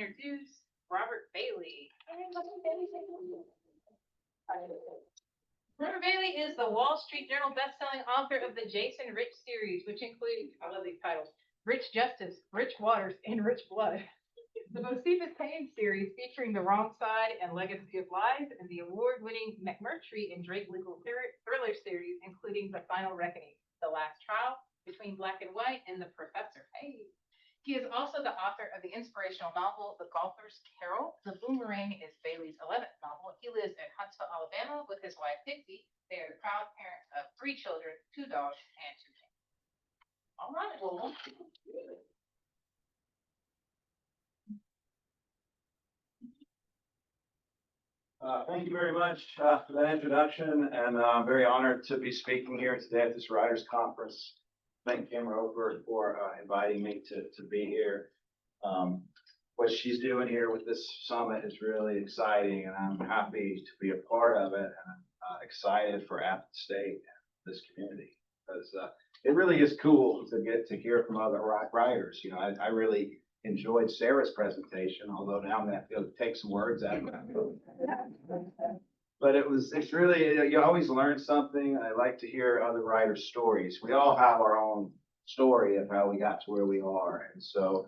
Introduce Robert Bailey. Robert Bailey is the Wall Street Journal bestselling author of the Jason Rich series, which include, I love these titles, Rich Justice, Rich Waters, and Rich Blood. The Josephus Payne series featuring The Wrong Side and Legacy of Lies, and the award-winning McMurtry and Drake legal thriller series, including The Final Reckoning, The Last Trial, Between Black and White, and The Professor. Hey. He is also the author of the inspirational novel, The Golfer's Carol. The Boomerang is Bailey's 11th novel. He lives in Huntsville, Alabama with his wife, Dixie. They are the proud parents of 3 children, 2 dogs, and 2 cats. All right, well, thank you very much for that introduction, and I'm very honored to be speaking here today at this Writers Conference. Thank Kim Roper for inviting me to be here. What she's doing here with this summit is really exciting, and I'm happy to be a part of it, and I'm excited for App State and this community, because it really is cool to get to hear from other writers. You know, I really enjoyed Sarah's presentation, although now I'm going to have to take some words out of it. But it's really, you always learn something. I like to hear other writers' stories. We all have our own story of how we got to where we are. And so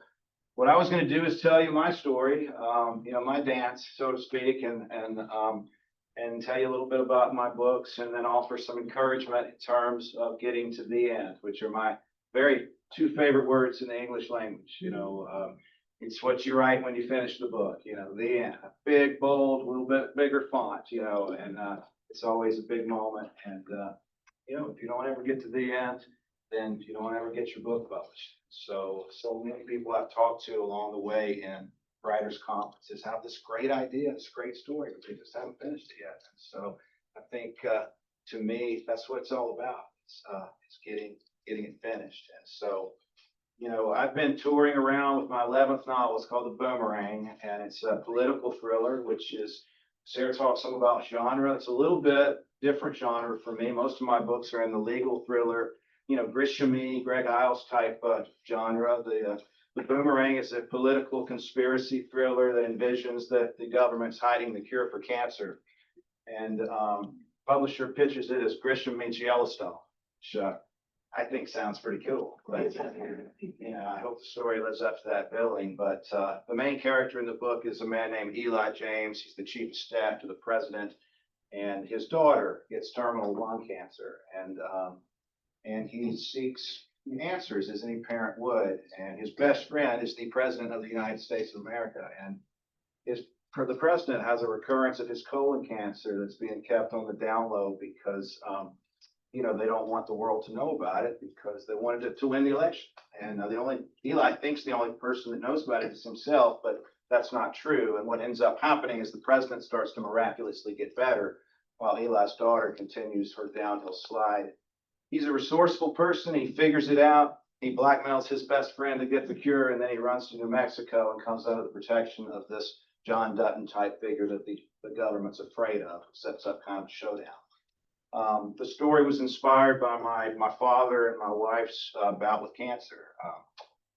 what I was going to do is tell you my story, my dance, so to speak, and tell you a little bit about my books, and then offer some encouragement in terms of getting to the end, which are my very 2 favorite words in the English language. It's what you write when you finish the book, the end. A big, bold, a little bit bigger font, and it's always a big moment. And, if you don't ever get to the end, then you don't ever get your book published. So many people I've talked to along the way in writers' conferences have this great idea, this great story, but they just haven't finished it yet. And so I think, to me, that's what it's all about. It's getting it finished. And so, I've been touring around with my 11th novel. It's called The Boomerang, and it's a political thriller, which is, Sarah talks some about genre. It's a little bit different genre for me. Most of my books are in the legal thriller, Grisham-y, Greg Iles type genre. The Boomerang is a political conspiracy thriller that envisions that the government's hiding the cure for cancer. And publisher pitches it as Grisham meets Yellowstone, which I think sounds pretty cool. But I hope the story lives up to that billing. But the main character in the book is a man named Eli James. He's the chief of staff to the president, and his daughter gets terminal lung cancer, and he seeks answers as any parent would. And his best friend is the president of the United States of America, and the president has a recurrence of his colon cancer that's being kept on the down low because they don't want the world to know about it, because they wanted to win the election. And Eli thinks the only person that knows about it is himself, but that's not true. And what ends up happening is the president starts to miraculously get better, while Eli's daughter continues her downhill slide. He's a resourceful person. He figures it out. He blackmails his best friend to get the cure, and then he runs to New Mexico and comes under the protection of this John Dutton type figure that the government's afraid of. Sets up kind of a showdown. The story was inspired by my father and my wife's bout with cancer.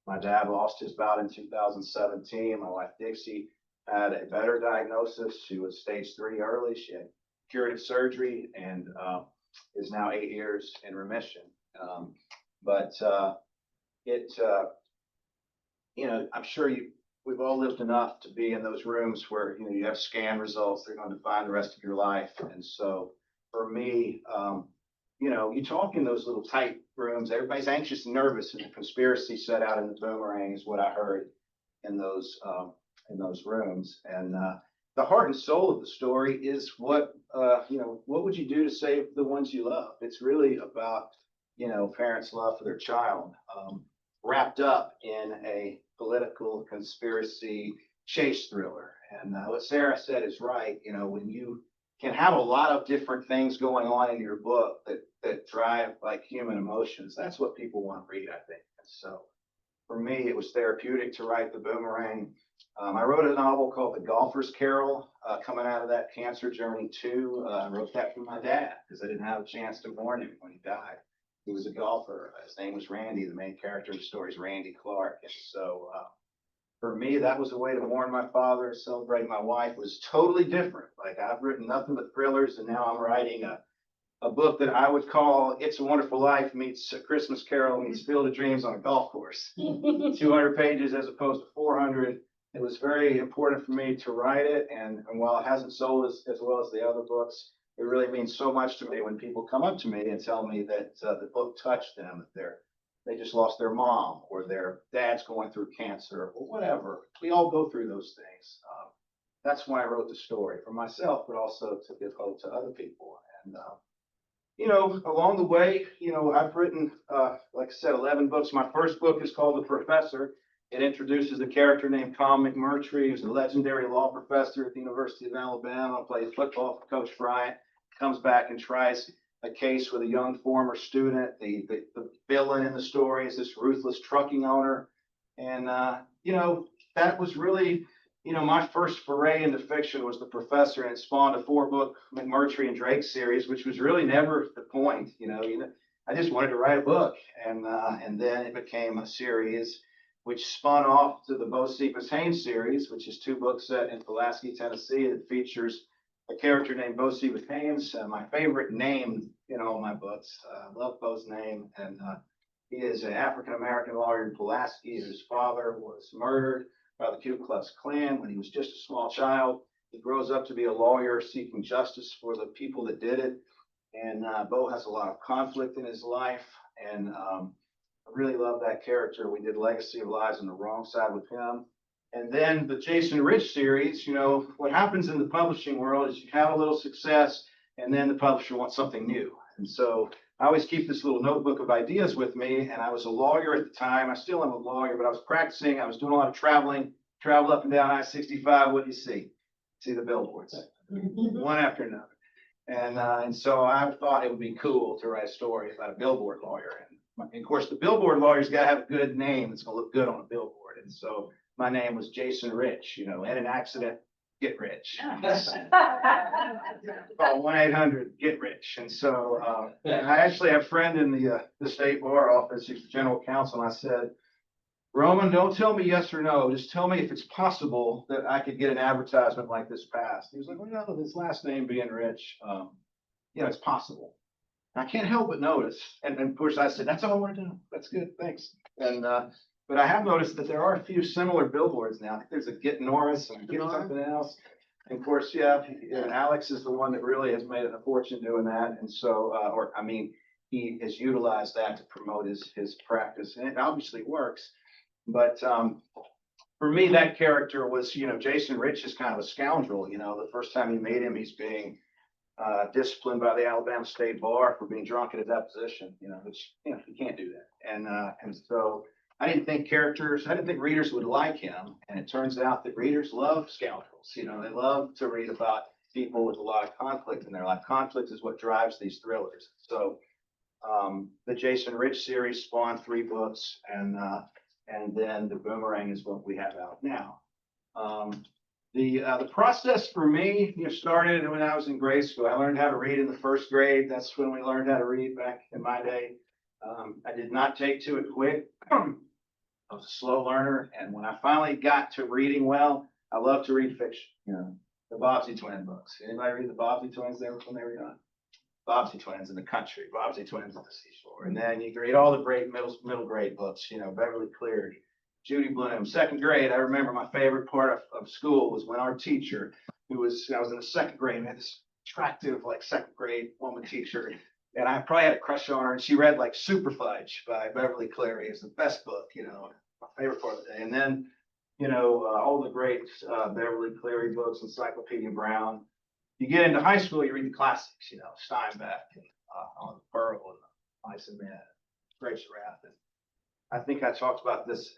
My dad lost his bout in 2017. My wife, Dixie, had a better diagnosis. She was stage 3 early. She had curative surgery and is now 8 years in remission. I'm sure we've all lived enough to be in those rooms where, you have scan results. They're going to define the rest of your life. And so for me, you talk in those little tight rooms, everybody's anxious and nervous, and the conspiracy set out in The Boomerang is what I heard in those rooms. And the heart and soul of the story is what would you do to save the ones you love? It's really about, parents' love for their child, wrapped up in a political conspiracy chase thriller. And what Sarah said is right. When you can have a lot of different things going on in your book that drive like human emotions, that's what people want to read, I think. And so for me, it was therapeutic to write The Boomerang. I wrote a novel called The Golfer's Carol, coming out of that cancer journey too. I wrote that for my dad because I didn't have a chance to mourn him when he died. He was a golfer. His name was Randy. The main character in the story is Randy Clark. And so for me, that was a way to mourn my father, celebrate my wife. It was totally different. Like I've written nothing but thrillers, and now I'm writing a book that I would call It's a Wonderful Life meets A Christmas Carol meets Field of Dreams on a golf course. 200 pages as opposed to 400. It was very important for me to write it. And while it hasn't sold as well as the other books, it really means so much to me when people come up to me and tell me that the book touched them, that they just lost their mom or their dad's going through cancer or whatever. We all go through those things. That's why I wrote the story for myself, but also to give hope to other people. And, along the way, I've written, like I said, 11 books. My first book is called The Professor. It introduces a character named Tom McMurtry, who's a legendary law professor at the University of Alabama, plays football for Coach Bryant, comes back and tries a case with a young former student. The villain in the story is this ruthless trucking owner. And, that was really, my first foray into fiction was The Professor, and it spawned a 4-book McMurtry and Drake series, which was really never the point. I just wanted to write a book. And then it became a series which spun off to the Bo Cephas Haynes series, which is 2 books set in Pulaski, Tennessee. It features a character named Bo Cephas Haynes, my favorite name in all my books. I love Bo's name. And he is an African-American lawyer in Pulaski whose father was murdered by the Ku Klux Klan when he was just a small child. He grows up to be a lawyer seeking justice for the people that did it. And Bo has a lot of conflict in his life. And I really love that character. We did Legacy of Lies on the Wrong Side with him. And then the Jason Rich series, what happens in the publishing world is you have a little success and then the publisher wants something new. And so I always keep this little notebook of ideas with me. And I was a lawyer at the time. I still am a lawyer, but I was practicing. I was doing a lot of traveling, travel up and down I-65. What do you see? See the billboards, one after another. And so I thought it would be cool to write a story about a billboard lawyer. And of course, the billboard lawyer's got to have a good name that's going to look good on a billboard. And so my name was Jason Rich, in an accident, get rich. Call 1-800-GET-RICH. And so I actually have a friend in the state bar office, who's the general counsel. And I said, Roman, don't tell me yes or no. Just tell me if it's possible that I could get an advertisement like this passed. He was like, well, no, his last name being Rich, it's possible. I can't help but notice, and of course I said, that's all I want to do. That's good, thanks. And but I have noticed that there are a few similar billboards now. I think there's a Get Norris and Get something else. And of course, and Alex is the one that really has made a fortune doing that. And so, he has utilized that to promote his practice, and it obviously works. But for me, that character was, Jason Rich is kind of a scoundrel. The first time you meet him, he's being disciplined by the Alabama State Bar for being drunk at a deposition, which, you can't do that. And so I didn't think readers would like him. And it turns out that readers love scoundrels. They love to read about people with a lot of conflict in their life. Conflict is what drives these thrillers. So the Jason Rich series spawned 3 books, and then The Boomerang is what we have out now. The process for me, started when I was in grade school. I learned how to read in the 1st grade. That's when we learned how to read back in my day. I did not take to it quick. I was a slow learner, and when I finally got to reading well, I love to read fiction. The Bobbsey Twin books. Anybody read the Bobbsey Twins when they were young? Bobbsey Twins in the country, Bobbsey Twins at the seashore, and then you can read all the great middle grade books. Beverly Cleary, Judy Blume. 2nd grade, I remember my favorite part of school was when our teacher, I was in the 2nd grade, we had this attractive, 2nd grade woman teacher, and I probably had a crush on her, and she read Super Fudge by Beverly Cleary. It's the best book, my favorite part of the day. And then, all the great Beverly Cleary books, Encyclopedia Brown. You get into high school, you read the classics, Steinbeck and On the Pearl and the Mice and Men, Grace Wrath. And I think I talked about this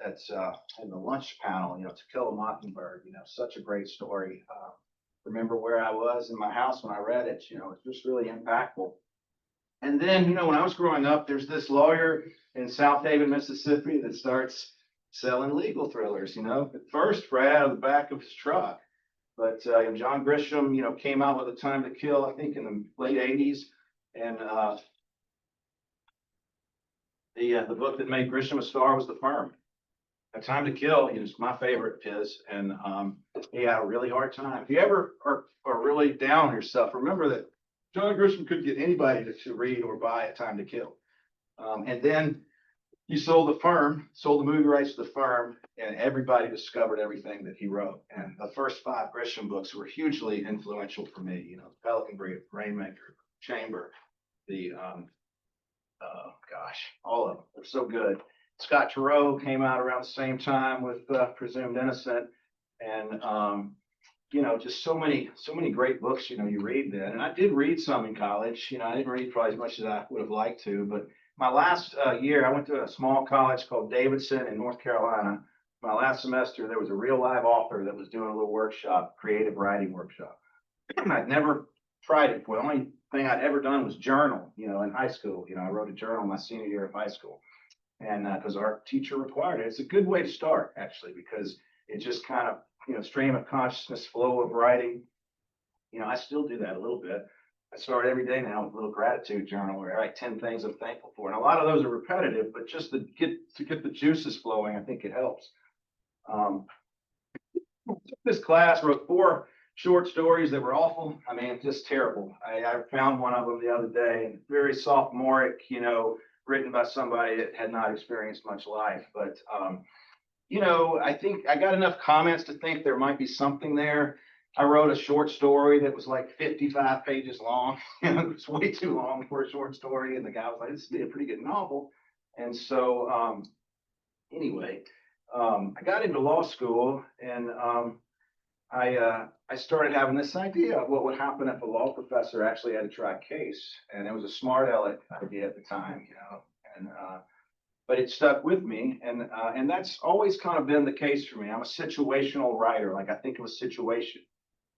in the lunch panel, To Kill a Mockingbird, such a great story. Remember where I was in my house when I read it, it's just really impactful. And then, when I was growing up, there's this lawyer in South Haven, Mississippi that starts selling legal thrillers, at first right out of the back of his truck. But John Grisham, came out with A Time to Kill, I think in the late 80s. And the book that made Grisham a star was The Firm. A Time to Kill is my favorite of his, and he had a really hard time. If you ever are really down on yourself, remember that John Grisham couldn't get anybody to read or buy A Time to Kill. And then he sold the movie rights to the firm, and everybody discovered everything that he wrote. And the first 5 Grisham books were hugely influential for me. Pelican Brief, Rainmaker, Chamber, all of them. They're so good. Scott Turow came out around the same time with Presumed Innocent, and just so many great books. You read then, and I did read some in college. I didn't read probably as much as I would have liked to, but my last year, I went to a small college called Davidson in North Carolina. My last semester, there was a real live author that was doing a little workshop, creative writing workshop. I'd never tried it before. The only thing I'd ever done was journal, in high school. I wrote a journal my senior year of high school. And because our teacher required it. It's a good way to start, actually, because it just kind of, stream of consciousness, flow of writing. I still do that a little bit. I start every day now with a little gratitude journal where I write 10 things I'm thankful for. And a lot of those are repetitive, but just to get the juices flowing, I think it helps. This class wrote 4 short stories that were awful. I mean, just terrible. I found one of them the other day, very sophomoric, written by somebody that had not experienced much life. But, I think I got enough comments to think there might be something there. I wrote a short story that was like 55 pages long. It was way too long for a short story. And the guy was like, this would be a pretty good novel. And so, anyway, I got into law school, and I started having this idea of what would happen if a law professor actually had to try a case. And it was a smart aleck idea at the time, and but it stuck with me, and that's always kind of been the case for me. I'm a situational writer. Like, I think of a situation.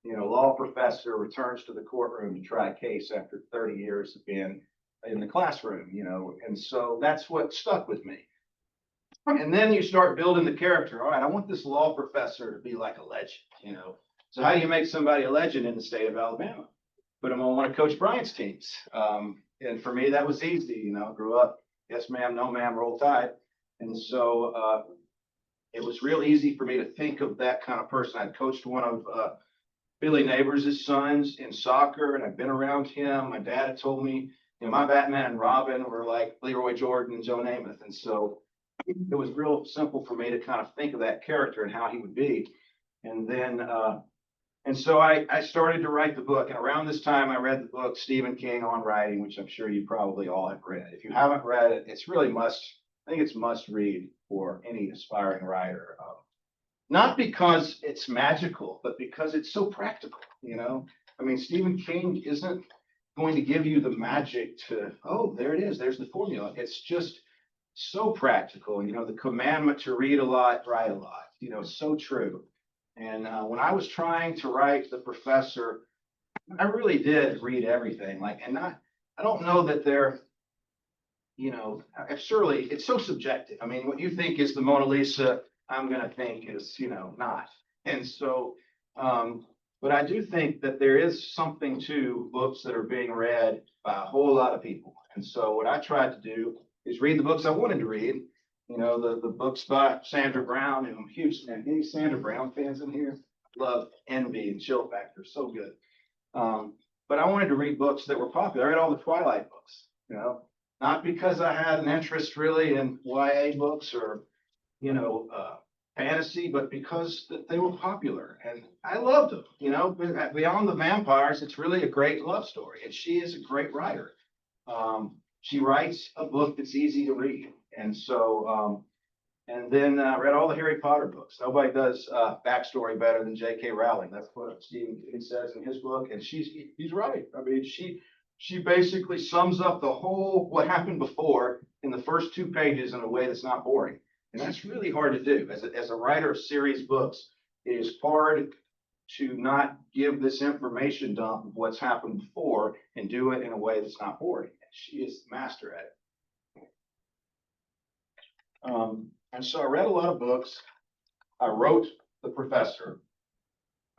Law professor returns to the courtroom to try a case after 30 years of being in the classroom, and so that's what stuck with me. And then you start building the character. All right, I want this law professor to be like a legend, So how do you make somebody a legend in the state of Alabama? Put them on one of Coach Bryant's teams. And for me, that was easy. Grew up, yes, ma'am, no, ma'am, roll tide. And so it was real easy for me to think of that kind of person. I'd coached one of Billy Neighbors' sons in soccer, and I've been around him. My dad had told me, my Batman and Robin were like Leroy Jordan and Joe Namath. And so it was real simple for me to kind of think of that character and how he would be. And then, and so I started to write the book. And around this time, I read the book Stephen King on Writing, which I'm sure you probably all have read. If you haven't read it, it's really I think it's must read for any aspiring writer. Not because it's magical, but because it's so practical, I mean, Stephen King isn't going to give you the magic to, oh, there it is, there's the formula. It's just so practical, the commandment to read a lot, write a lot, so true. And when I was trying to write The Professor, I really did read everything. I don't know that they're, surely it's so subjective. I mean, what you think is the Mona Lisa, I'm going to think is, not. And so, but I do think that there is something to books that are being read by a whole lot of people. And so what I tried to do is read the books I wanted to read, the books by Sandra Brown, and I'm a huge fan. Any Sandra Brown fans in here? Love Envy and Chill Factor, so good. But I wanted to read books that were popular. I read all the Twilight books, not because I had an interest really in YA books or, fantasy, but because they were popular and I loved them, Beyond the Vampires, it's really a great love story, and she is a great writer. She writes a book that's easy to read. And so, and then I read all the Harry Potter books. Nobody does backstory better than J.K. Rowling. That's what Stephen King says in his book. And he's right. I mean, she basically sums up the whole, what happened before in the first 2 pages in a way that's not boring. And that's really hard to do. As a writer of series books, it is hard to not give this information dump of what's happened before and do it in a way that's not boring. She is the master at it. And so I read a lot of books. I wrote The Professor.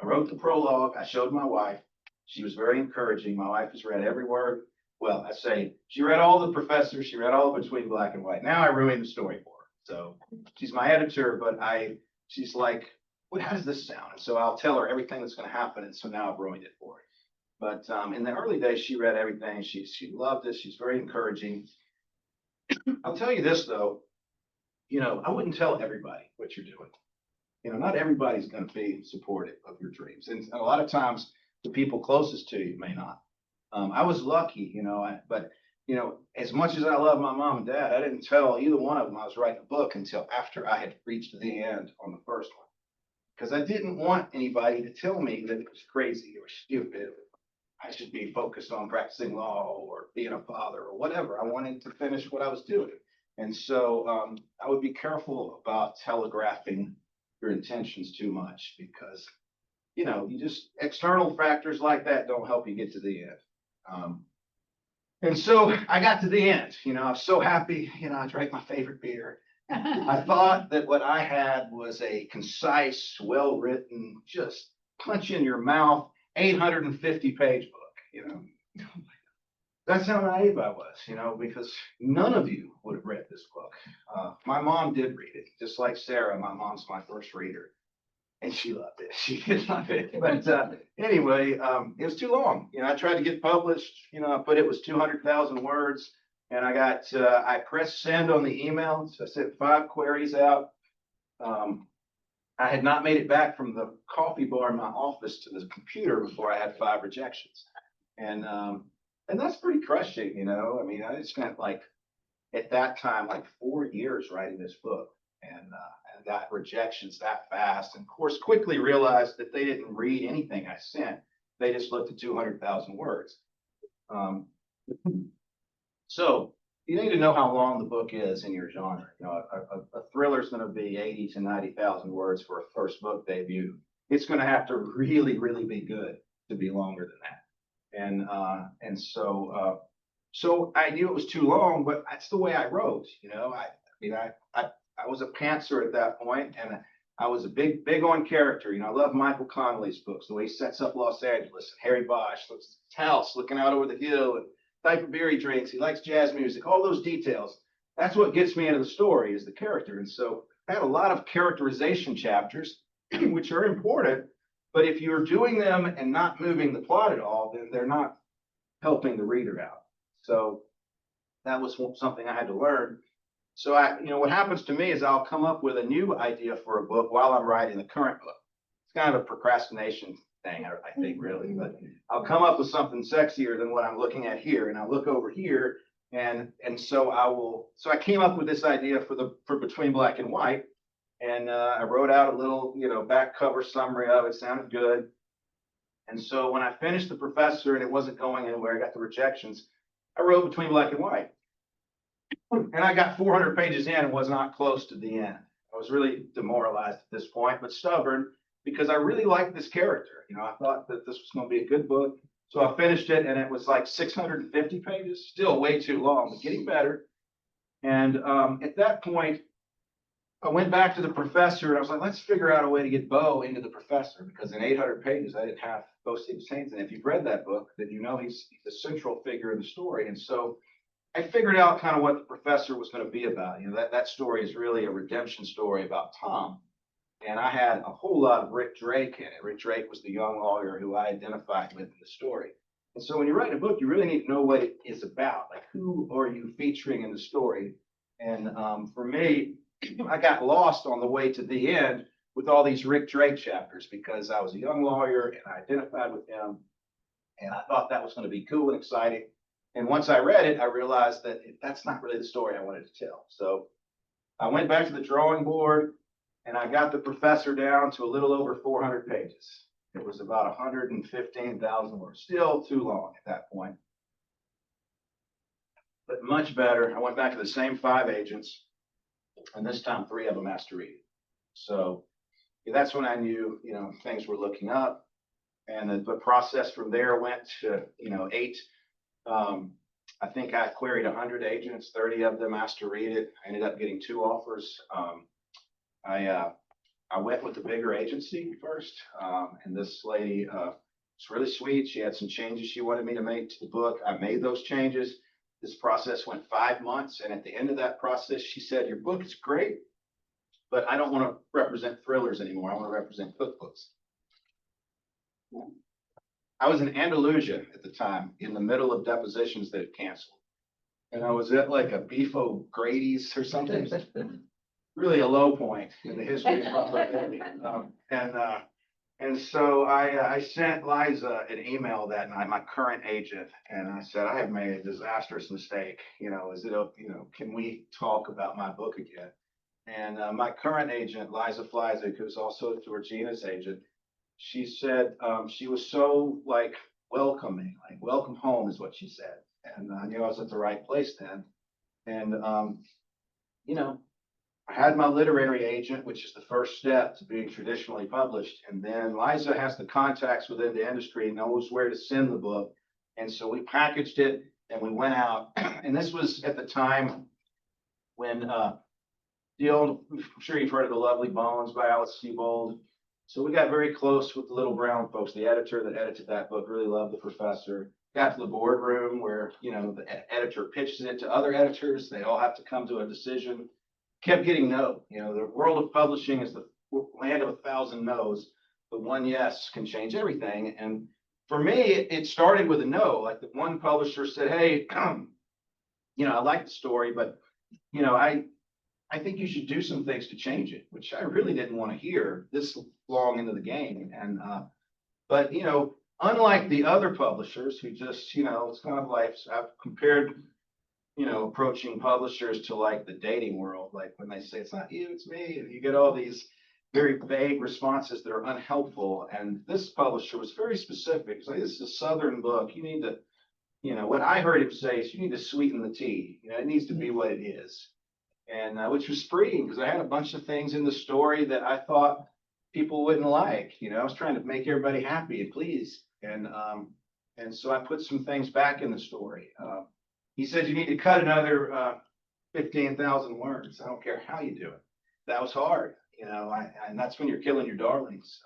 I wrote the prologue. I showed my wife. She was very encouraging. My wife has read every word. Well, I say she read all The Professor. She read all Between Black and White. Now I ruined the story for So she's my editor, but she's like, what, how does this sound? And so I'll tell her everything that's going to happen. And so now I've ruined it for her. But in the early days, she read everything. She loved it. She's very encouraging. I'll tell you this, though, I wouldn't tell everybody what you're doing. Not everybody's going to be supportive of your dreams. And a lot of times the people closest to you may not. I was lucky, but as much as I love my mom and dad, I didn't tell either one of them I was writing a book until after I had reached the end on the first one. Because I didn't want anybody to tell me that it was crazy or stupid. I should be focused on practicing law or being a father or whatever. I wanted to finish what I was doing. And so I would be careful about telegraphing your intentions too much because, you just external factors like that don't help you get to the end. And so I got to the end, I was so happy, I drank my favorite beer. I thought that what I had was a concise, well-written, just punch in your mouth, 850-page book, That's how naive I was, because none of you would have read this book. My mom did read it, just like Sarah. My mom's my first reader, and she loved it. She did love it. But anyway, it was too long. I tried to get published. I put it was 200,000 words, and I pressed send on the email. So I sent 5 queries out. I had not made it back from the coffee bar in my office to the computer before I had 5 rejections, and that's pretty crushing, I mean, I spent at that time, 4 years writing this book and got rejections that fast. And of course, quickly realized that they didn't read anything I sent. They just looked at 200,000 words. So you need to know how long the book is in your genre. A thriller is going to be 80 to 90,000 words for a first book debut. It's going to have to really, really be good to be longer than that. And so I knew it was too long, but that's the way I wrote. I was a pantser at that point, and I was a big on character. I love Michael Connelly's books, the way he sets up Los Angeles, and Harry Bosch looks at his house looking out over the hill, and the type of beer he drinks. He likes jazz music, all those details. That's what gets me into the story is the character. And so I had a lot of characterization chapters, which are important. But if you're doing them and not moving the plot at all, then they're not helping the reader out. So that was something I had to learn. So what happens to me is I'll come up with a new idea for a book while I'm writing the current book. It's kind of a procrastination thing, I think, really. But I'll come up with something sexier than what I'm looking at here, and I'll look over here, and so I will. So I came up with this idea for Between Black and White. And I wrote out a little, back cover summary of it. Sounded good. And so when I finished The Professor and it wasn't going anywhere, I got the rejections. I wrote Between Black and White. And I got 400 pages in and was not close to the end. I was really demoralized at this point, but stubborn because I really liked this character. I thought that this was going to be a good book. So I finished it and it was 650 pages, still way too long, but getting better. And at that point, I went back to The Professor and I was like, let's figure out a way to get Bo into The Professor, because in 800 pages, I didn't have Bo Stevens-Haynes. And if you've read that book, then he's the central figure in the story. And so I figured out kind of what The Professor was going to be about. That story is really a redemption story about Tom. And I had a whole lot of Rick Drake in it. Rick Drake was the young lawyer who I identified with in the story. And so when you write a book, you really need to know what it is about. Who are you featuring in the story? And for me, I got lost on the way to the end with all these Rick Drake chapters because I was a young lawyer and I identified with him. And I thought that was going to be cool and exciting. And once I read it, I realized that that's not really the story I wanted to tell. So I went back to the drawing board and I got The Professor down to a little over 400 pages. It was about 115,000 words, still too long at that point, but much better. I went back to the same 5 agents. And this time 3 of them asked to read it. So that's when I knew, things were looking up. And the process from there went to, 8. I think I queried 100 agents, 30 of them asked to read it. I ended up getting 2 offers. I went with the bigger agency first. And this lady was really sweet. She had some changes she wanted me to make to the book. I made those changes. This process went 5 months, and at the end of that process, she said, "Your book is great, but I don't want to represent thrillers anymore. I want to represent cookbooks." I was in Andalusia at the time, in the middle of depositions that had canceled. And I was at like a Beef O'Grady's or something. Really a low point in the history of public. And so I sent Liza an email that night, my current agent, and I said, "I have made a disastrous mistake. Can we talk about my book again?" And my current agent, Liza Fleisig, who's also Georgina's agent, she said she was so like welcoming, like welcome home is what she said. And I knew I was at the right place then. And I had my literary agent, which is the first step to being traditionally published. And then Liza has the contacts within the industry, knows where to send the book. And so we packaged it and we went out. And this was at the time when I'm sure you've heard of The Lovely Bones by Alice Sebold. So we got very close with the Little Brown folks. The editor that edited that book really loved the professor. Got to the boardroom where, the editor pitches it to other editors. They all have to come to a decision. Kept getting no. The world of publishing is the land of 1,000 no's, but one yes can change everything. And for me, it started with a no. Like the one publisher said, "Hey, I like the story, but, I think you should do some things to change it," which I really didn't want to hear this long into the game. And, but, unlike the other publishers who just, it's kind of like, I've compared, approaching publishers to like the dating world, like when they say, "It's not you, it's me," and you get all these very vague responses that are unhelpful. And this publisher was very specific. It's like, "This is a Southern book. You need to, what I heard him say is you need to sweeten the tea. It needs to be what it is." And which was freeing because I had a bunch of things in the story that I thought people wouldn't like. I was trying to make everybody happy and pleased. And so I put some things back in the story. He said, "You need to cut another 15,000 words. I don't care how you do it." That was hard, and that's when you're killing your darlings.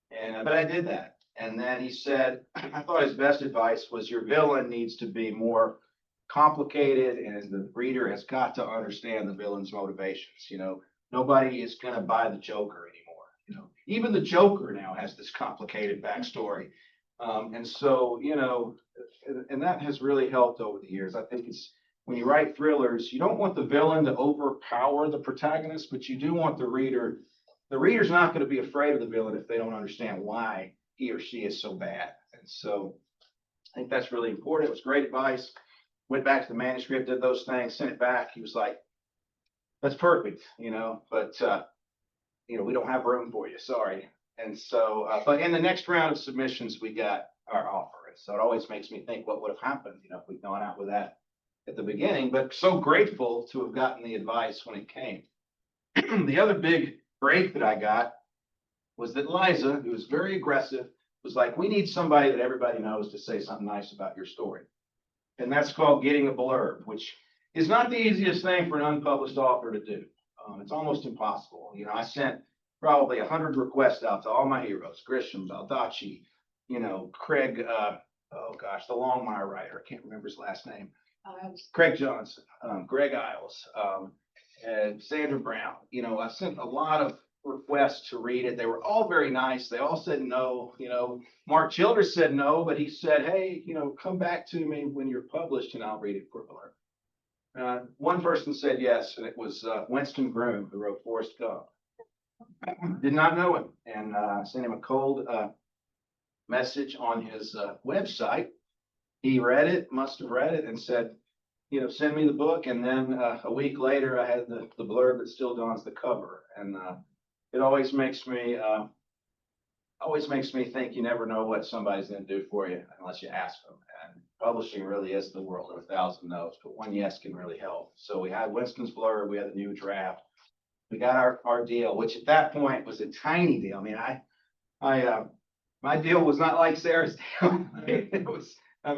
But I did that. And then he said, I thought his best advice was your villain needs to be more complicated, and the reader has got to understand the villain's motivations. Nobody is going to buy the Joker anymore. Even the Joker now has this complicated backstory. And so, and that has really helped over the years. I think it's when you write thrillers, you don't want the villain to overpower the protagonist, but you do want the reader. The reader's not going to be afraid of the villain if they don't understand why he or she is so bad. And so I think that's really important. It was great advice. Went back to the manuscript, did those things, sent it back. He was like, "That's perfect, but we don't have room for you. Sorry." And so, but in the next round of submissions, we got our offer. So it always makes me think what would have happened, if we'd gone out with that at the beginning, but so grateful to have gotten the advice when it came. The other big break that I got was that Liza, who was very aggressive, was like, "We need somebody that everybody knows to say something nice about your story." And that's called getting a blurb, which is not the easiest thing for an unpublished author to do. It's almost impossible. I sent probably 100 requests out to all my heroes, Grisham, Baldacci, Craig, the Longmire writer, I can't remember his last name, Craig Johnson, Greg Isles, and Sandra Brown. I sent a lot of requests to read it. They were all very nice. They all said no. Mark Childress said no, but he said, "Hey, come back to me when you're published and I'll read it for blurb." One person said yes, and it was Winston Groom, who wrote Forrest Gump. Did not know him, and sent him a cold message on his website. He read it, must have read it, and said, "Send me the book." And then a week later, I had the blurb that still dons the cover. And it always makes me think you never know what somebody's going to do for you unless you ask them. And publishing really is the world of 1,000 no's, but one yes can really help. So we had Winston's blurb, we had a new draft. We got our deal, which at that point was a tiny deal. I mean, my deal was not like Sarah's deal. It was a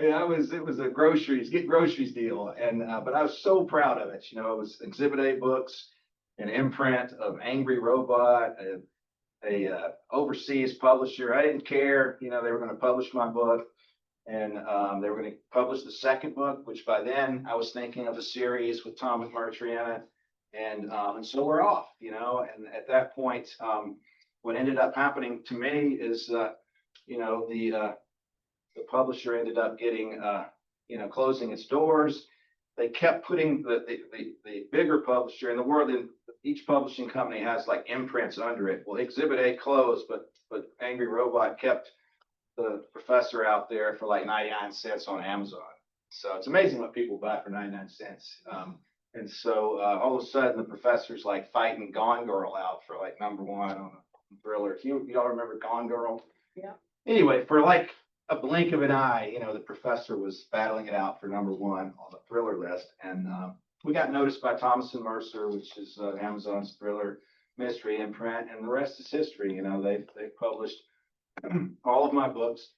get groceries deal. And, but I was so proud of it. It was Exhibit A Books, an imprint of Angry Robot, a overseas publisher. I didn't care, they were going to publish my book. And they were going to publish the second book, which by then I was thinking of a series with Tom McMurtry in it. And so we're off, you know, and at that point, what ended up happening to me is, you know, the publisher ended up getting, you know, closing its doors. They kept putting the bigger publisher in the world, and each publishing company has like imprints under it. Well, Exhibit A closed, but Angry Robot kept the professor out there for like 99 cents on Amazon. So it's amazing what people buy for 99 cents. And so all of a sudden the professor's like fighting Gone Girl out for like #1 on a thriller. Y'all remember Gone Girl? Yeah. Anyway, for like a blink of an eye, you know, the professor was battling it out for #1 on the thriller list. And we got noticed by Thomas and Mercer, which is Amazon's thriller mystery imprint, and the rest is history. You know, they've published all of my books,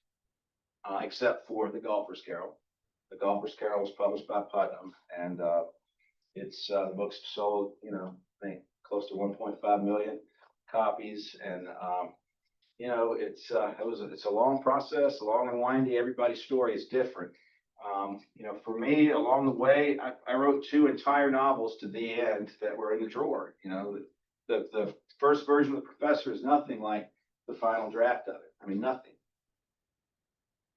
except for The Golfer's Carol. The Golfer's Carol was published by Putnam, and it's the book's sold, you know, I think close to 1.5 million copies. And you know, it's a long process, long and windy. Everybody's story is different. You know, for me, along the way, I wrote 2 entire novels to the end that were in the drawer. You know, the first version of The Professor is nothing like the final draft of it. I mean, nothing.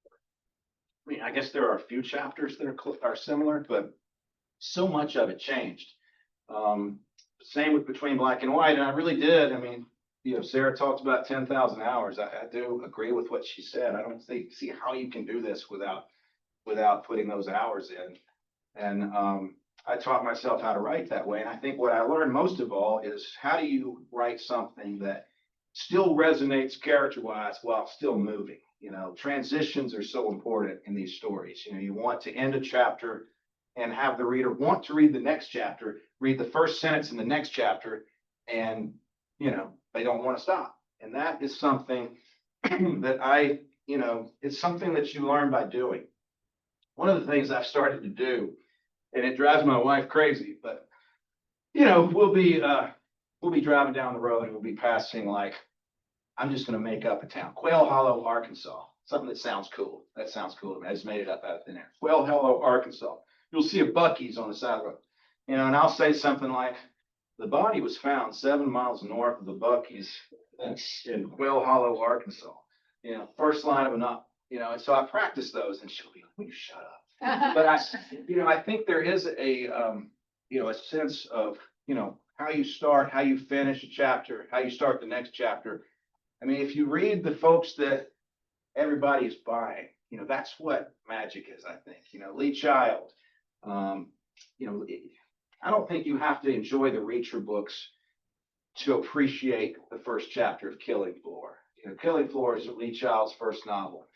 I mean, I guess there are a few chapters that are similar, but so much of it changed. Same with Between Black and White, and I really did. I mean, you know, Sarah talked about 10,000 hours. I do agree with what she said. I don't see how you can do this without putting those hours in. And I taught myself how to write that way. And I think what I learned most of all is how do you write something that still resonates character-wise while still moving. You know, transitions are so important in these stories. You know, you want to end a chapter and have the reader want to read the next chapter, read the first sentence in the next chapter, and, you know, they don't want to stop. And that is something that you know, it's something that you learn by doing. One of the things I've started to do, and it drives my wife crazy, but, you know, we'll be driving down the road and we'll be passing, like, I'm just going to make up a town, Quail Hollow, Arkansas. Something that sounds cool. That sounds cool to me. I just made it up out of thin air. Quail Hollow, Arkansas. You'll see a Buc-ee's on the side of the road. You know, and I'll say something like, the body was found 7 miles north of the Buc-ee's in Quail Hollow, Arkansas. You know, first line of a novel. You know, and so I practice those, and she'll be like, will you shut up? But I think there is a sense of, you know, how you start, how you finish a chapter, how you start the next chapter. I mean, if you read the folks that everybody is buying, you know, that's what magic is, I think. You know, Lee Child, you know, I don't think you have to enjoy the Reacher books to appreciate the first chapter of Killing Floor. You know, Killing Floor is Lee Child's first novel.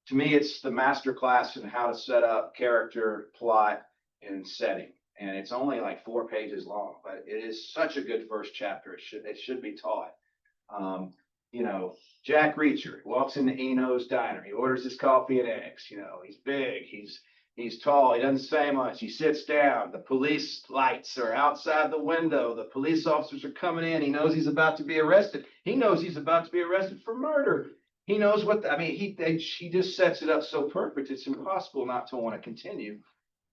To me, it's the masterclass in how to set up character, plot, and setting. And it's only like 4 pages long, but it is such a good first chapter. It should be taught. You know, Jack Reacher walks into Eno's diner. He orders his coffee and eggs. You know, he's big, he's tall, he doesn't say much. He sits down. The police lights are outside the window. The police officers are coming in. He knows he's about to be arrested. He knows he's about to be arrested for murder. He knows he just sets it up so perfect. It's impossible not to want to continue.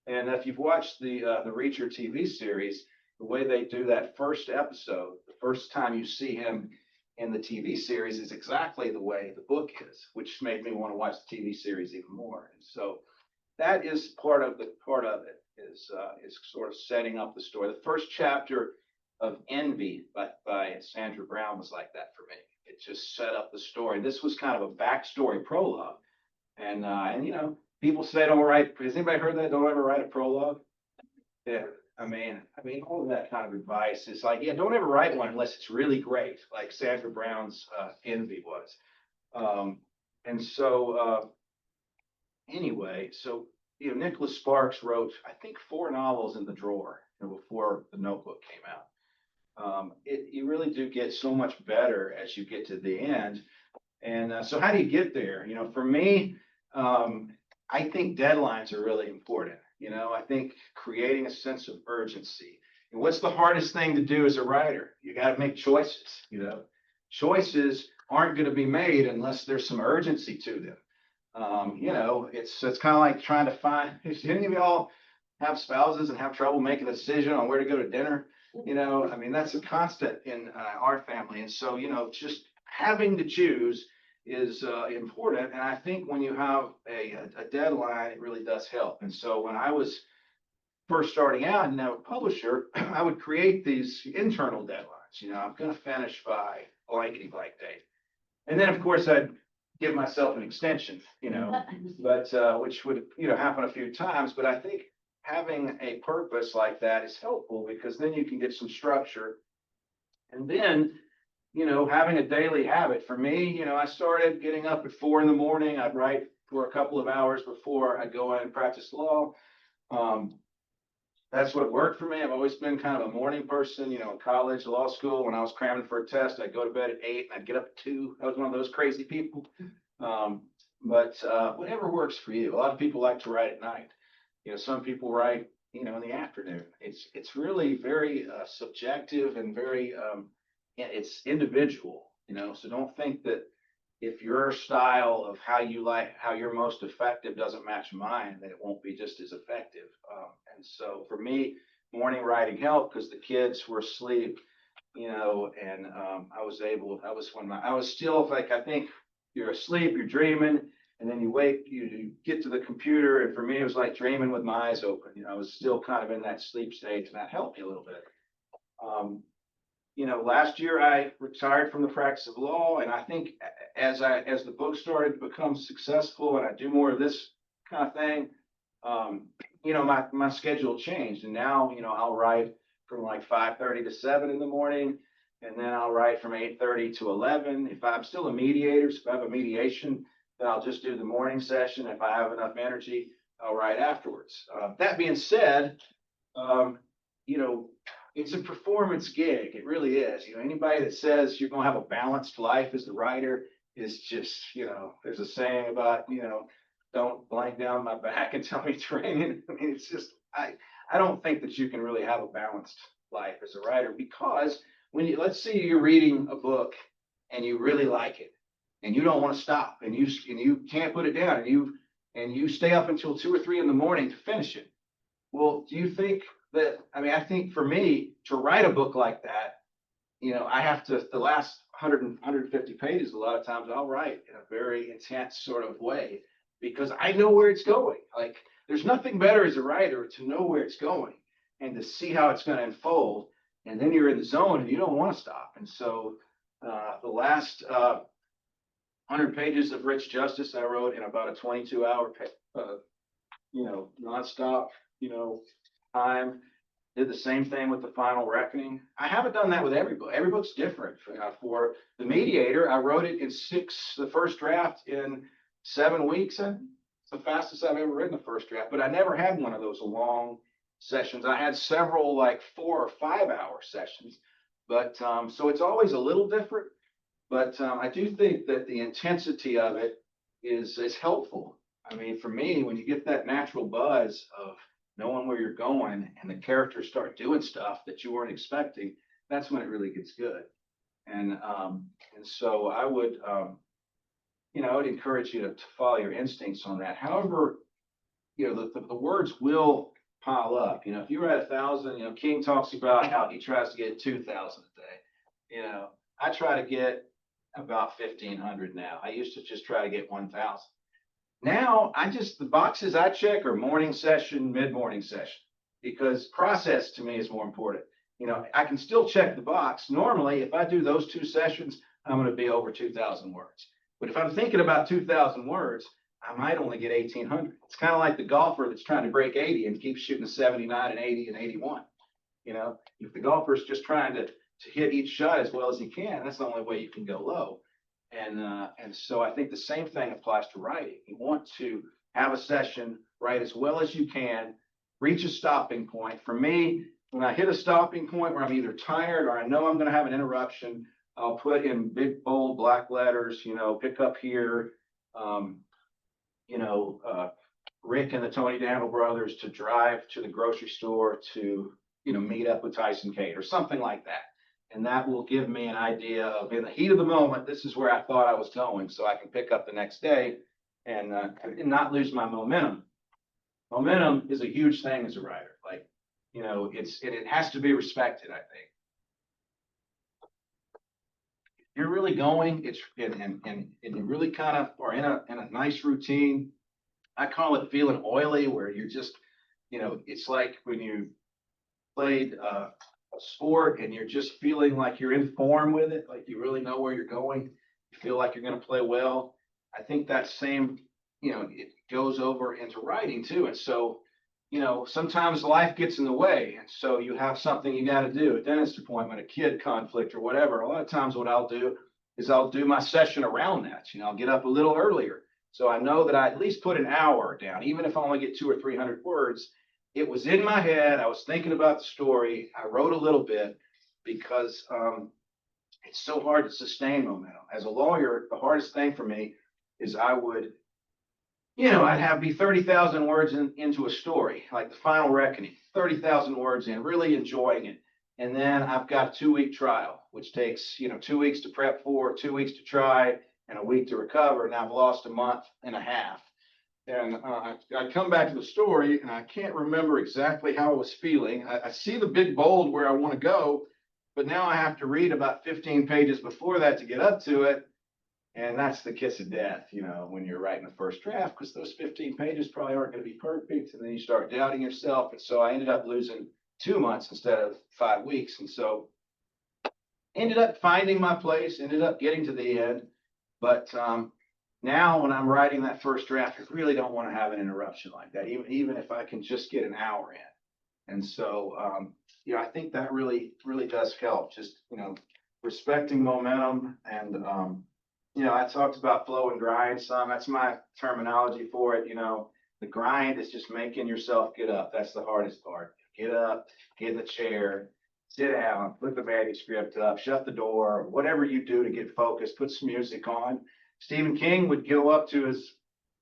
And if you've watched the Reacher TV series, the way they do that first episode, the first time you see him in the TV series is exactly the way the book is, which made me want to watch the TV series even more. And so that is part of it is sort of setting up the story. The first chapter of Envy by Sandra Brown was like that for me. It just set up the story. This was kind of a backstory prologue. And you know, people say don't write. Has anybody heard that? Don't ever write a prologue. Yeah. I mean, all of that kind of advice is like, yeah, don't ever write one unless it's really great, like Sandra Brown's Envy was. And so anyway, so, you know, Nicholas Sparks wrote, I think, 4 novels in the drawer, you know, before The Notebook came out. You really do get so much better as you get to the end. And so how do you get there? You know, for me, I think deadlines are really important. You know, I think creating a sense of urgency. And what's the hardest thing to do as a writer? You got to make choices. You know, choices aren't going to be made unless there's some urgency to them. You know, it's kind of like trying to find, any of y'all have spouses and have trouble making a decision on where to go to dinner? You know, I mean, that's a constant in our family. And so, you know, just having to choose is important. And I think when you have a deadline, it really does help. And so when I was first starting out and now a publisher, I would create these internal deadlines. You know, I'm going to finish by blankety blank date. And then, of course, I'd give myself an extension, you know, but which would, you know, happen a few times. But I think having a purpose like that is helpful because then you can get some structure. And then, you know, having a daily habit. For me, you know, I started getting up at 4 in the morning. I'd write for a couple of hours before I'd go in and practice law. That's what worked for me. I've always been kind of a morning person, you know, in college, law school. When I was cramming for a test, I'd go to bed at 8 and I'd get up at 2. I was one of those crazy people. But whatever works for you. A lot of people like to write at night. You know, some people write, you know, in the afternoon. It's really very subjective and very, it's individual, you know, so don't think that if your style of how you're most effective doesn't match mine, that it won't be just as effective. And so for me, morning writing helped because the kids were asleep, you know, and I was still like, I think you're asleep, you're dreaming, and then you wake, you get to the computer. And for me, it was like dreaming with my eyes open. You know, I was still kind of in that sleep stage, and that helped me a little bit. You know, last year I retired from the practice of law, and I think as the book started to become successful and I do more of this kind of thing, you know, my schedule changed, and now, you know, I'll write from like 5:30 to 7 in the morning, and then I'll write from 8:30 to 11. If I'm still a mediator, so if I have a mediation, then I'll just do the morning session. If I have enough energy, I'll write afterwards. That being said, you know, it's a performance gig. It really is. You know, anybody that says you're going to have a balanced life as a writer is just, you know, there's a saying about, you know, don't blank down my back and tell me it's raining. I mean, it's just, I don't think that you can really have a balanced life as a writer because let's say you're reading a book and you really like it and you don't want to stop and you can't put it down and you stay up until 2 or 3 in the morning to finish it. Well, do you think that, I mean, I think for me to write a book like that, you know, I have to, the last 150 pages, a lot of times I'll write in a very intense sort of way because I know where it's going. Like, there's nothing better as a writer to know where it's going and to see how it's going to unfold. And then you're in the zone and you don't want to stop. And so the last 100 pages of Rich Justice I wrote in about a 22-hour, you know, nonstop, you know, time. Did the same thing with The Final Reckoning. I haven't done that with every book. Every book's different. For The Mediator, I wrote it in the first draft in 7 weeks. And it's the fastest I've ever written the first draft. But I never had one of those long sessions. I had several like 4 or 5 hour sessions. But so it's always a little different. But I do think that the intensity of it is helpful. I mean, for me, when you get that natural buzz of knowing where you're going and the characters start doing stuff that you weren't expecting, that's when it really gets good. And so I would, you know, I would encourage you to follow your instincts on that. However, you know, the words will pile up. You know, if you write 1,000, you know, King talks about how he tries to get 2,000 a day. You know, I try to get about 1,500 now. I used to just try to get 1,000. Now, the boxes I check are morning session, mid-morning session, because process to me is more important. You know, I can still check the box. Normally, if I do those 2 sessions, I'm going to be over 2,000 words. But if I'm thinking about 2,000 words, I might only get 1,800. It's kind of like the golfer that's trying to break 80 and keeps shooting 79 and 80 and 81. You know, if the golfer's just trying to hit each shot as well as he can, that's the only way you can go low. And so I think the same thing applies to writing. You want to have a session, write as well as you can, reach a stopping point. For me, when I hit a stopping point where I'm either tired or I know I'm going to have an interruption, I'll put in big, bold, black letters, you know, pick up here, you know, Rick and the Tony Dandle brothers to drive to the grocery store to, you know, meet up with Tyson Kate or something like that. And that will give me an idea of, in the heat of the moment, this is where I thought I was going, so I can pick up the next day and not lose my momentum. Momentum is a huge thing as a writer. Like, you know, it has to be respected, I think. You're really going, and you really kind of are in a nice routine. I call it feeling oily, where you're just, you know, it's like when you played a sport and you're just feeling like you're in form with it, like you really know where you're going. You feel like you're going to play well. I think that same, you know, it goes over into writing too. And so, you know, sometimes life gets in the way. And so you have something you got to do, a dentist appointment, a kid conflict or whatever. A lot of times what I'll do is I'll do my session around that. You know, I'll get up a little earlier. So I know that I at least put an hour down, even if I only get 200 or 300 words. It was in my head. I was thinking about the story. I wrote a little bit because it's so hard to sustain momentum. As a lawyer, the hardest thing for me is I would, you know, I'd have be 30,000 words into a story, like The Final Reckoning, 30,000 words in, really enjoying it. And then I've got a 2-week trial, which takes, you know, 2 weeks to prep for, 2 weeks to try, and a week to recover. And I've lost a month and a half. And I come back to the story, and I can't remember exactly how I was feeling. I see the big bold where I want to go, but now I have to read about 15 pages before that to get up to it. And that's the kiss of death, you know, when you're writing the first draft, because those 15 pages probably aren't going to be perfect. And then you start doubting yourself. And so I ended up losing 2 months instead of 5 weeks. And so ended up finding my place, ended up getting to the end. But now when I'm writing that first draft, I really don't want to have an interruption like that, even if I can just get an hour in. And so, you know, I think that really does help. Just, you know, respecting momentum. And, you know, I talked about flow and grind some. That's my terminology for it. You know, the grind is just making yourself get up. That's the hardest part. Get up, get in the chair, sit down, put the manuscript up, shut the door, whatever you do to get focused, put some music on. Stephen King would go up to his,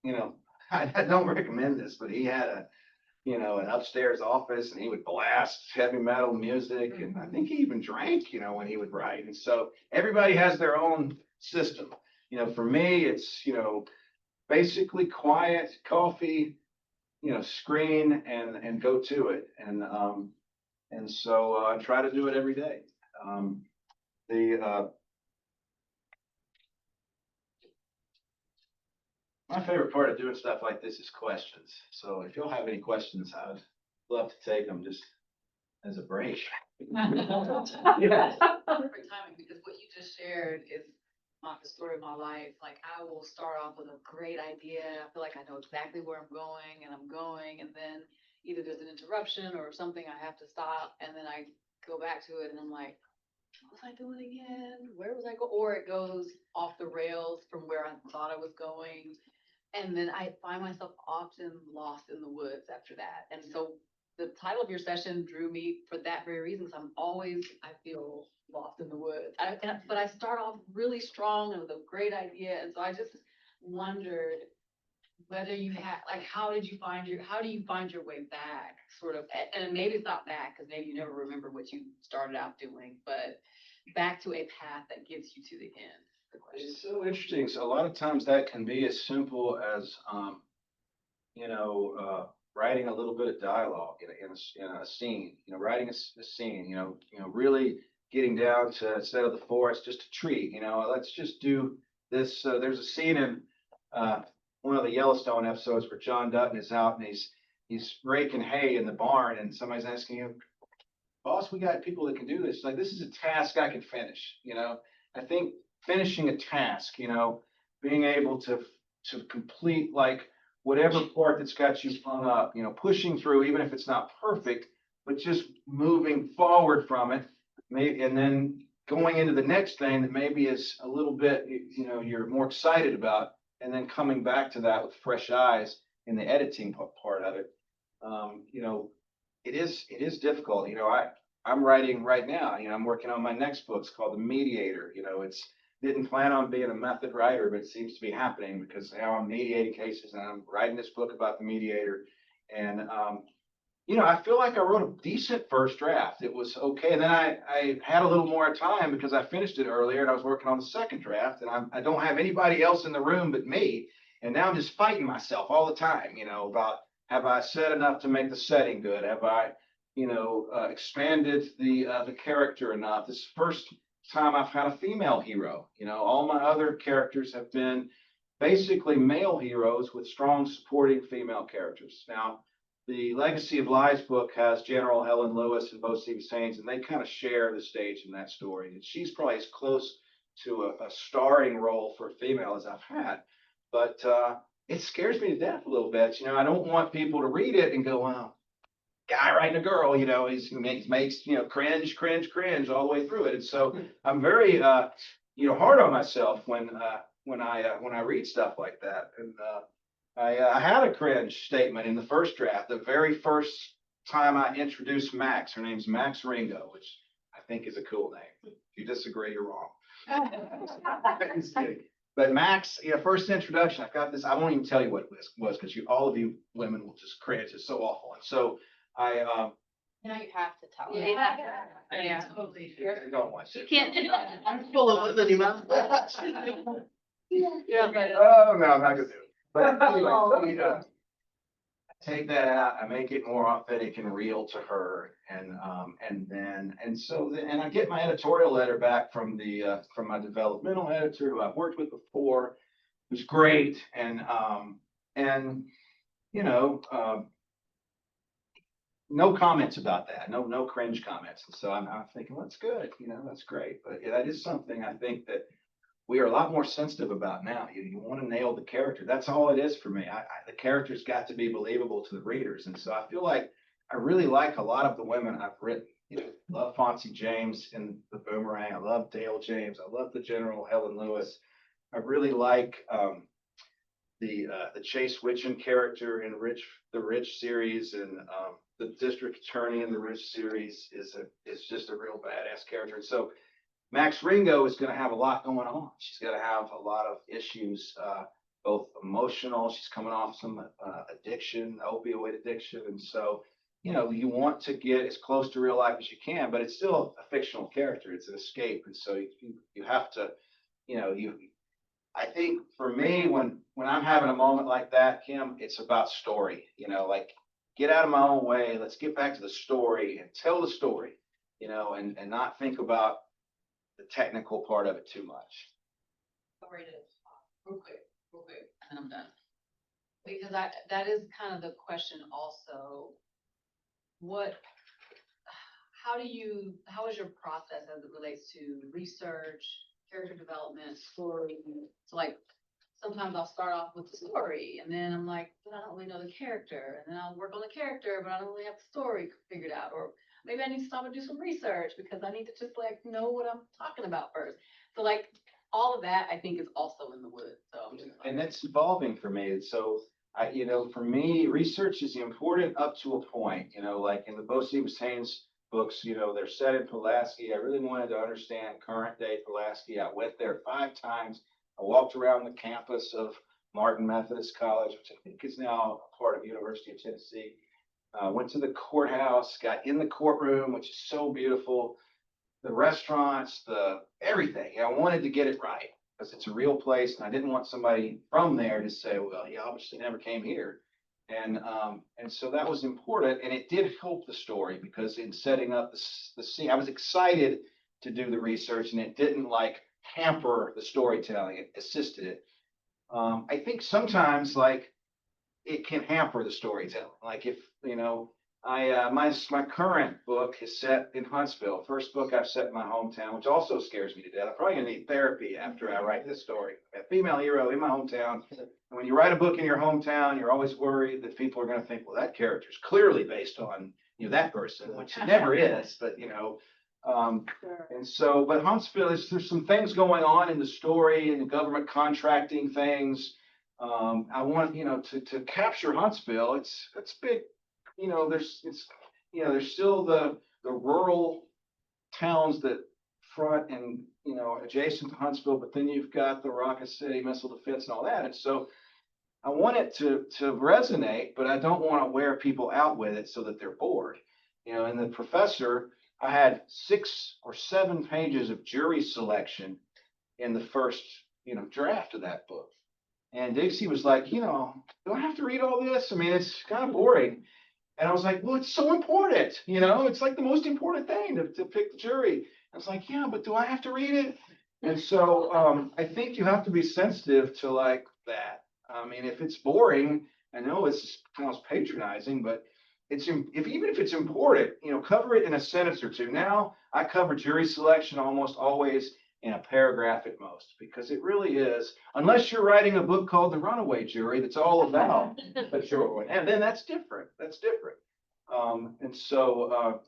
you know, I don't recommend this, but he had a, you know, an upstairs office, and he would blast heavy metal music. And I think he even drank, you know, when he would write. And so everybody has their own system. You know, for me, it's, you know, basically quiet, coffee, you know, screen and go to it. And so I try to do it every day. My favorite part of doing stuff like this is questions. So if you'll have any questions, I'd love to take them just as a break. Yeah. Perfect timing, because what you just shared is the story of my life. Like, I will start off with a great idea. I feel like I know exactly where I'm going, and then either there's an interruption or something I have to stop, and then I go back to it, and I'm like, what was I doing again? Where was I go? Or it goes off the rails from where I thought I was going. And then I find myself often lost in the woods after that. And so the title of your session drew me for that very reason. So I feel lost in the woods. But I start off really strong and with a great idea. And so I just wondered whether you had, like, how do you find your way back, sort of, and maybe it's not back, because maybe you never remember what you started out doing, but back to a path that gets you to the end. The question. It's so interesting. So a lot of times that can be as simple as, you know, writing a little bit of dialogue in a scene, you know, writing a scene, you know, really getting down to, instead of the forest, just a tree, you know, let's just do this. There's a scene in one of the Yellowstone episodes where John Dutton is out and he's raking hay in the barn, and somebody's asking him, boss, we got people that can do this. Like, this is a task I can finish. You know, I think finishing a task, you know, being able to complete, like, whatever part that's got you hung up, you know, pushing through, even if it's not perfect, but just moving forward from it, maybe, and then going into the next thing that maybe is a little bit, you know, you're more excited about, and then coming back to that with fresh eyes in the editing part of it. You know, it is difficult. You know, I'm writing right now, you know, I'm working on my next book. It's called The Mediator. You know, didn't plan on being a method writer, but it seems to be happening because now I'm mediating cases and I'm writing this book about the mediator. And, you know, I feel like I wrote a decent first draft. It was okay. And then I had a little more time because I finished it earlier and I was working on the second draft, and I don't have anybody else in the room but me. And now I'm just fighting myself all the time, about have I said enough to make the setting good? Have I, expanded the character enough? This is the first time I've had a female hero. All my other characters have been basically male heroes with strong supporting female characters. Now, the Legacy of Lies book has General Helen Lewis and Bo Stevens Haynes, and they kind of share the stage in that story. And she's probably as close to a starring role for a female as I've had. But it scares me to death a little bit. I don't want people to read it and go, well, guy writing a girl, he makes, cringe, cringe, cringe all the way through it. And so I'm very, hard on myself when I read stuff like that. And I had a cringe statement in the first draft, the very first time I introduced Max. Her name's Max Ringo, which I think is a cool name. If you disagree, you're wrong. Just kidding. But Max, first introduction, I've got this. I won't even tell you what it was because all of you women will just cringe. It's so awful. And so Now you have to tell. Yeah, totally. I don't want to. You can't do that. I'm full of it, you know? Yeah, but. Oh, no, I'm not gonna do it. But anyway, take that out, I make it more authentic and real to her. And I get my editorial letter back from my developmental editor who I've worked with before, who's great. No comments about that, no cringe comments. And so I'm thinking, well, that's good, that's great. But that is something I think that we are a lot more sensitive about now. You want to nail the character. That's all it is for me. The character's got to be believable to the readers. And so I feel like I really like a lot of the women I've written. Love Fonzie James in The Boomerang. I love Dale James. I love the General Helen Lewis. I really like the Chase Witchin character in the Rich series, and the district attorney in the Rich series is just a real badass character. And so Max Ringo is going to have a lot going on. She's going to have a lot of issues, both emotional. She's coming off some addiction, opioid addiction. And so, you want to get as close to real life as you can, but it's still a fictional character. It's an escape. And so you have to, I think for me, when I'm having a moment like that, Kim, it's about story, like get out of my own way. Let's get back to the story and tell the story, and not think about the technical part of it too much. Sorry to stop real quick, and I'm done. Because that is kind of the question also. How is your process as it relates to research, character development, story? So like, sometimes I'll start off with the story and then I'm like, but I don't really know the character. And then I'll work on the character, but I don't really have the story figured out. Or maybe I need to stop and do some research because I need to just like know what I'm talking about first. So like all of that I think is also in the woods. So I'm just like, And that's evolving for me. And so for me, research is important up to a point, like in the Bo Stevens Haynes books, they're set in Pulaski. I really wanted to understand current day Pulaski. I went there 5 times. I walked around the campus of Martin Methodist College, which I think is now a part of University of Tennessee. Went to the courthouse, got in the courtroom, which is so beautiful. The restaurants, everything. I wanted to get it right because it's a real place, and I didn't want somebody from there to say, well, he obviously never came here. And so that was important, and it did help the story because in setting up the scene, I was excited to do the research, and it didn't like hamper the storytelling. It assisted it. I think sometimes like it can hamper the storytelling. Like if my current book is set in Huntsville. First book I've set in my hometown, which also scares me to death. I'm probably gonna need therapy after I write this story. A female hero in my hometown. And when you write a book in your hometown, you're always worried that people are gonna think, well, that character is clearly based on that person, which it never is. But and so, but Huntsville there's some things going on in the story and the government contracting things. I want to capture Huntsville. It's big. There's still the rural towns that front and adjacent to Huntsville, but then you've got the Rocket City missile defense and all that. And so I want it to resonate, but I don't want to wear people out with it so that they're bored. And the professor, I had 6 or 7 pages of jury selection in the first draft of that book. And Dixie was like, do I have to read all this? I mean, it's kind of boring. And I was like, well, it's so important, it's like the most important thing to pick the jury. I was like, yeah, but do I have to read it? And so I think you have to be sensitive to like that. I mean, if it's boring, I know it's kind of patronizing, but even if it's important, cover it in a sentence or two. Now I cover jury selection almost always in a paragraph at most, because it really is, unless you're writing a book called The Runaway Jury, that's all about a jury, and then that's different. That's different. And so,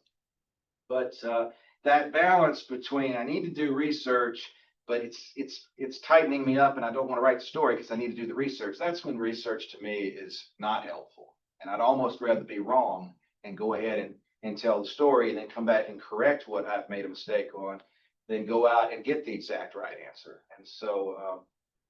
that balance between I need to do research, but it's tightening me up, and I don't want to write the story because I need to do the research. That's when research to me is not helpful, and I'd almost rather be wrong and go ahead and tell the story and then come back and correct what I've made a mistake on, then go out and get the exact right answer. And so,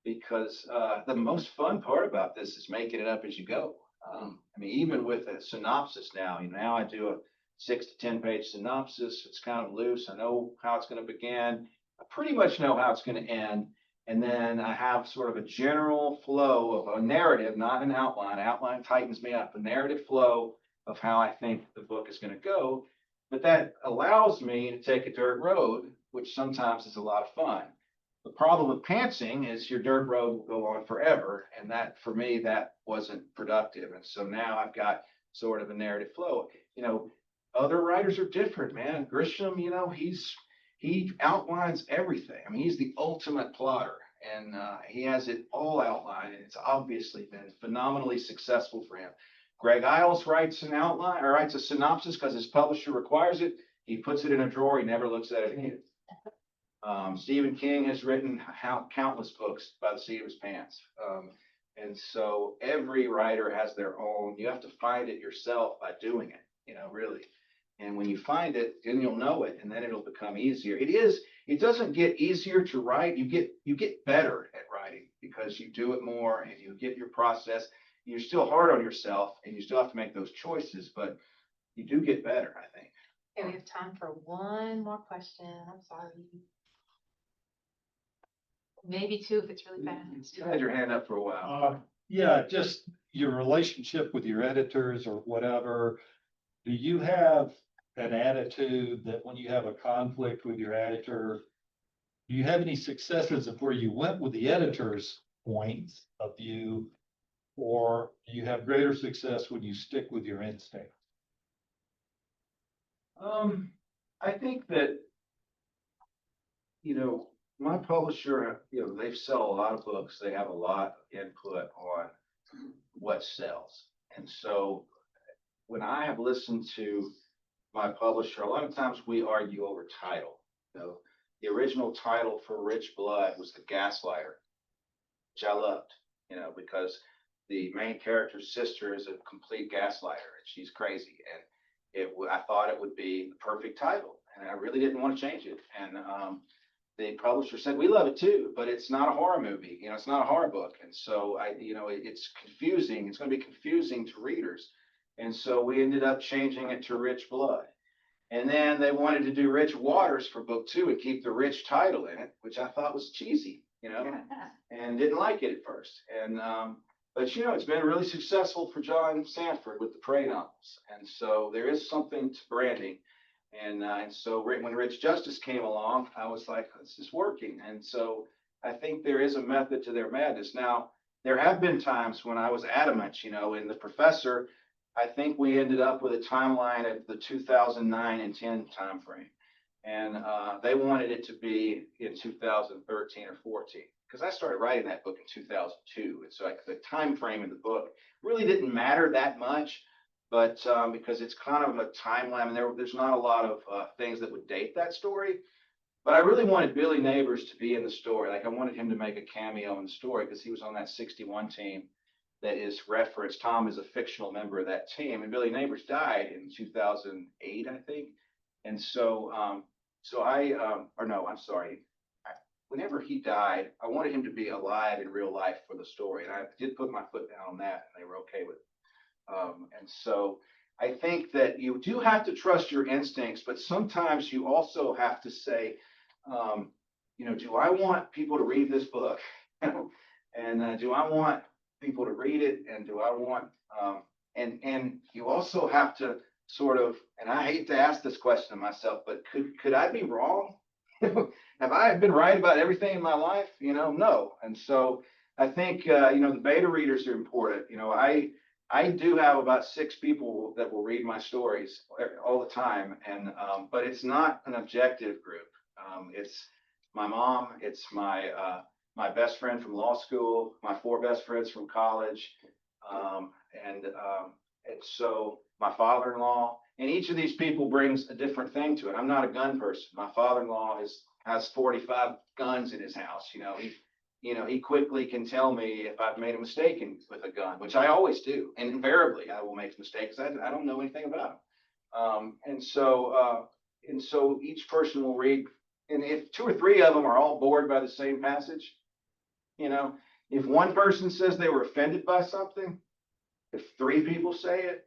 because the most fun part about this is making it up as you go. I mean, even with a synopsis now I do a 6 to 10 page synopsis. It's kind of loose. I know how it's going to begin. I pretty much know how it's going to end. And then I have sort of a general flow of a narrative, not an outline. Outline tightens me up, a narrative flow of how I think the book is going to go. But that allows me to take a dirt road, which sometimes is a lot of fun. The problem with pantsing is your dirt road will go on forever. And that, for me, that wasn't productive. And so now I've got sort of a narrative flow. Other writers are different, man. Grisham, he outlines everything. I mean, he's the ultimate plotter, and he has it all outlined, and it's obviously been phenomenally successful for him. Greg Iles writes an outline or writes a synopsis because his publisher requires it. He puts it in a drawer. He never looks at it again. Stephen King has written countless books by the seat of his pants. And so every writer has their own. You have to find it yourself by doing it, really. And when you find it, then you'll know it, and then it'll become easier. It doesn't get easier to write. You get better at writing because you do it more and you get your process. You're still hard on yourself and you still have to make those choices, but you do get better, I think. Okay, we have time for one more question. I'm sorry. Maybe two if it's really fast. You had your hand up for a while. Yeah, just your relationship with your editors or whatever. Do you have an attitude that when you have a conflict with your editor, do you have any successes of where you went with the editor's points of view, or do you have greater success when you stick with your instinct? I think that, my publisher, they sell a lot of books. They have a lot of input on what sells. And so when I have listened to my publisher, a lot of times we argue over title. The original title for Rich Blood was The Gaslighter, which I loved, because the main character's sister is a complete gaslighter and she's crazy. And I thought it would be the perfect title, and I really didn't want to change it. And the publisher said, we love it too, but it's not a horror movie. It's not a horror book. And so it's confusing. It's going to be confusing to readers. And so we ended up changing it to Rich Blood. And then they wanted to do Rich Waters for book 2 and keep the Rich title in it, which I thought was cheesy, and didn't like it at first. And, but it's been really successful for John Sanford with the Prey novels. And so there is something to branding. And so when Rich Justice came along, I was like, this is working. And so I think there is a method to their madness. Now, there have been times when I was adamant, in The Professor, I think we ended up with a timeline of the 2009 and 10 timeframe. And they wanted it to be in 2013 or 14, because I started writing that book in 2002. And so the time frame in the book really didn't matter that much. But because it's kind of a timeline, and there's not a lot of things that would date that story. But I really wanted Billy Neighbors to be in the story. Like I wanted him to make a cameo in the story because he was on that 61 team that is referenced. Tom is a fictional member of that team, and Billy Neighbors died in 2008, I think. And so, whenever he died, I wanted him to be alive in real life for the story. And I did put my foot down on that, and they were okay with it. And so I think that you do have to trust your instincts, but sometimes you also have to say, do I want people to read this book? And do I want people to read it? And do I want, and you also have to sort of, and I hate to ask this question of myself, but could I be wrong? Have I been right about everything in my life? No. And so I think, the beta readers are important. I do have about 6 people that will read my stories all the time. And, but it's not an objective group. It's my mom, it's my best friend from law school, my 4 best friends from college. And so my father-in-law, and each of these people brings a different thing to it. I'm not a gun person. My father-in-law has 45 guns in his house. He quickly can tell me if I've made a mistake with a gun, which I always do. And invariably I will make mistakes. I don't know anything about them. And so each person will read, and if 2 or 3 of them are all bored by the same passage, if one person says they were offended by something, if 3 people say it,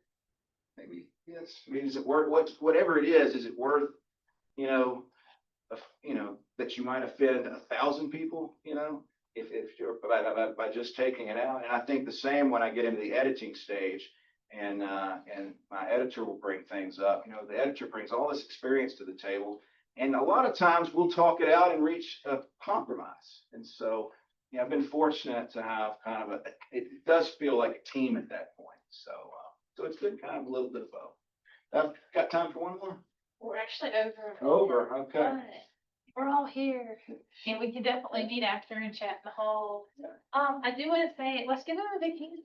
maybe yes. I mean, is it worth whatever it is it worth, that you might offend 1,000 people, if you're by just taking it out. And I think the same when I get into the editing stage, and my editor will bring things up. The editor brings all this experience to the table, and a lot of times we'll talk it out and reach a compromise. And so, I've been fortunate to have kind of it does feel like a team at that point. So it's been kind of a little bit of both. I've got time for one more. We're actually over. Over, okay. But we're all here, and we can definitely meet after and chat in the hall. I do want to say, let's give them a big hand.